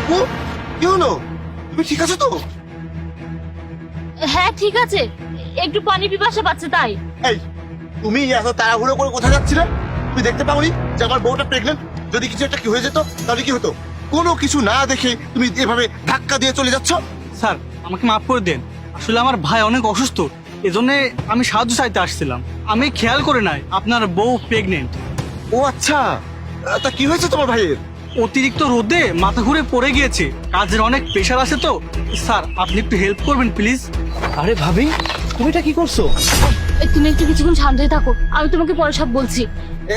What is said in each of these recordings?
অপু, কি হলো? তুমি ঠিক আছো তো? হ্যাঁ ঠিক আছে, একটু পানি পিপাসা পাচ্ছে তাই। এই, তুমি এত তাড়াহুড়ো করে কোথায় যাচ্ছিলে? তুমি দেখতে পাওনি যে আমার বউটা প্রেগনেন্ট? যদি কিছু একটা কি হয়ে যেত তাহলে কি হতো? কোনো কিছু না দেখে তুমি এভাবে ধাক্কা দিয়ে চলে যাচ্ছ। স্যার আমাকে মাফ করে দেন, আসলে আমার ভাই অনেক অসুস্থ, এজন্য আমি সাহায্য চাইতে আসছিলাম। আমি খেয়াল করে নাই আপনার বউ প্রেগনেন্ট। ও আচ্ছা, তা কি হয়েছে তোমার ভাইয়ের? অতিরিক্ত রোদে মাথা ঘুরে পড়ে গিয়েছে, কাজের অনেক প্রেশার আছে তো। স্যার আপনি একটু হেল্প করবেন প্লিজ। আরে ভাবি, তুমি এটা কি করছো? তুমি একটু কিছুক্ষণ শান্ত হয়ে থাকো, আমি তোমাকে পরে সব বলছি।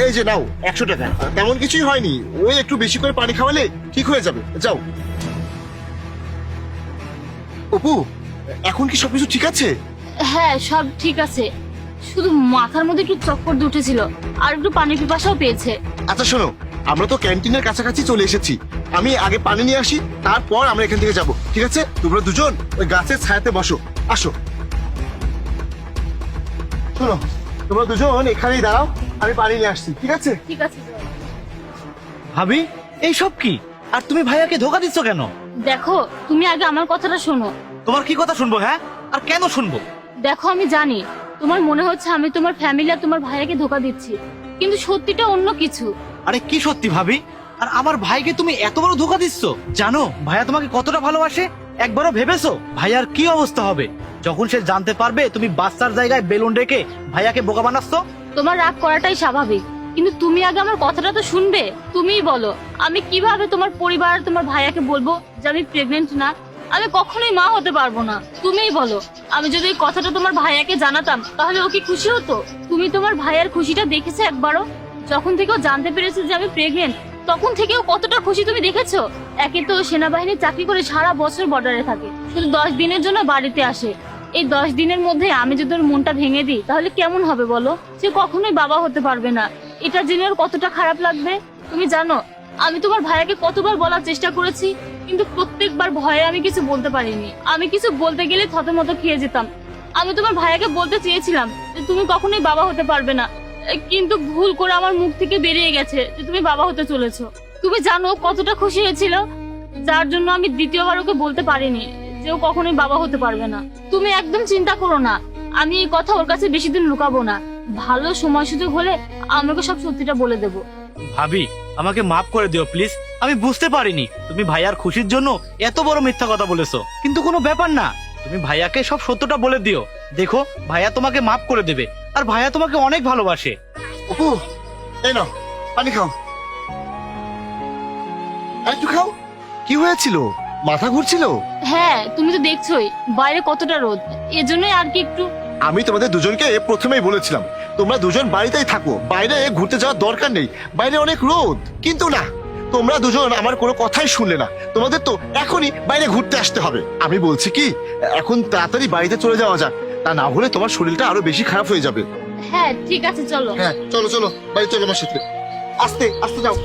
এই যে নাও 100 টাকা। তেমন কিছুই হয়নি, ওই একটু বেশি করে পানি খাওয়ালে ঠিক হয়ে যাবে। যাও। অপু, এখন কি সবকিছু ঠিক আছে? হ্যাঁ সব ঠিক আছে, শুধু মাথার মধ্যে একটু চক্কর দিয়ে উঠেছিল আর একটু পানি পিপাসাও পেয়েছে। আচ্ছা শোনো, আমরা তো ক্যান্টিনের কাছাকাছি চলে এসেছি। আমি আগে পানি নিয়ে আসি, তারপর আমরা এখান থেকে যাব, ঠিক আছে? তোমরা দুজন ওই গাছের ছায়াতে বসো। আসো। শোনো, তোমরা দুজন এখানেই দাঁড়াও, আমি পানি নিয়ে আসছি, ঠিক আছে? ঠিক আছে চলো। ভাবি, এই সব কি? আর তুমি ভাইয়াকে ধোকা দিচ্ছ কেন? দেখো তুমি আগে আমার কথাটা শোনো। তোমার কি কথা শুনবো? হ্যাঁ, আর কেন শুনবো? দেখো আমি জানি তোমার মনে হচ্ছে আমি তোমার ফ্যামিলি আর তোমার ভাইয়াকে ধোকা দিচ্ছি, কিন্তু সত্যিটা অন্য কিছু। আরে কি সত্যি ভাবি? আর আমার ভাইকে তুমি এত বড় ধোকা দিচ্ছ? জানো ভাইয়া তোমাকে কতটা ভালোবাসে? একবারও ভেবেছো ভাইয়ার কি অবস্থা হবে যখন সে জানতে পারবে তুমি বাচ্চার জায়গায় বেলুন রেখে ভাইয়াকে বোকা বানাচ্ছ? তোমার রাগ করাটাই স্বাভাবিক, কিন্তু তুমি আগে আমার কথাটা তো শুনবে। তুমিই বলো আমি কিভাবে তোমার পরিবার আর তোমার ভাইয়াকে বলবো যে আমি প্রেগনেন্ট না? আমি কখনোই মা হতে পারবো না। তুমিই বলো, আমি যদি এই কথাটা তোমার ভাইয়াকে জানাতাম তাহলে ও কি খুশি হতো? তুমি তোমার ভাইয়ার খুশিটা দেখেছো একবারও? যখন থেকে ও জানতে পেরেছে যে আমি প্রেগনেন্ট, তখন থেকে ও কতটা খুশি তুমি দেখেছো? একে তো ও সেনাবাহিনীর চাকরি করে সারা বছর বর্ডারে থাকে, শুধু 10 দিনের জন্য বাড়িতে আসে। এই 10 দিনের মধ্যে আমি যদি ওর মনটা ভেঙে দিই তাহলে কেমন হবে বলো? সে কখনোই বাবা হতে পারবে না। এটা জেনে ওর কতটা খারাপ লাগবে তুমি জানো? আমি তোমার ভাইয়াকে কতবার বলার চেষ্টা করেছি, কিন্তু প্রত্যেকবার ভয়ে আমি কিছু বলতে পারিনি। আমি কিছু বলতে গেলে থতমত খেয়ে যেতাম। আমি তোমার ভাইয়াকে বলতে চেয়েছিলাম যে তুমি কখনোই বাবা হতে পারবে না, কিন্তু ভুল করে আমার মুখ থেকে বেরিয়ে গেছে যে তুমি বাবা হতে চলেছো। তুমি জানো ও কতটা খুশি হয়েছিল, যার জন্য আমি দ্বিতীয়বার ওকে বলতে পারিনি যে ও কখনোই বাবা হতে পারবে না। তুমি একদম চিন্তা করো না, আমি এই কথা ওর কাছে বেশি দিন লুকাবো না। ভালো সময় সুযোগ হলে আমাকে সব সত্যিটা বলে দেবো। ভাবি, আমাকে মাফ করে দিও প্লিজ। আমি বুঝতে পারিনি তুমি ভাইয়ার খুশির জন্য এত বড় মিথ্যা কথা বলেছো, কিন্তু কোনো ব্যাপার না। তুমি ভাইয়াকে সব সত্যটা বলে দিও, দেখো ভাইয়া তোমাকে মাফ করে দেবে। আর ভাইয়া তোমাকে অনেক ভালোবাসে। অপু, এই নাও পানি খাও। আর একটু খাও। কি হয়েছিল? মাথা ঘুরছিল? হ্যাঁ তুমি তো দেখছোই বাইরে কতটা রোদ, এজন্যই আর কি একটু। আমি তোমাদের দুজনকে প্রথমেই বলেছিলাম তোমরা দুজন বাড়িতেই থাকো, বাইরে ঘুরতে যাওয়ার দরকার নেই, বাইরে অনেক রোদ। কিন্তু না, তোমরা দুজন আমার কোনো কথাই শুনলে না। তোমাদের তো এখনই বাইরে ঘুরতে আসতে হবে। আমি বলছি কি, এখন তাড়াতাড়ি বাড়িতে চলে যাওয়া যাক, তা না হলে তোমার শরীরটা আরো বেশি খারাপ হয়ে যাবে। হ্যাঁ ঠিক আছে চলো। হ্যাঁ চলো চলো, বাড়ি চলো আমার সাথে। আস্তে আস্তে যাও।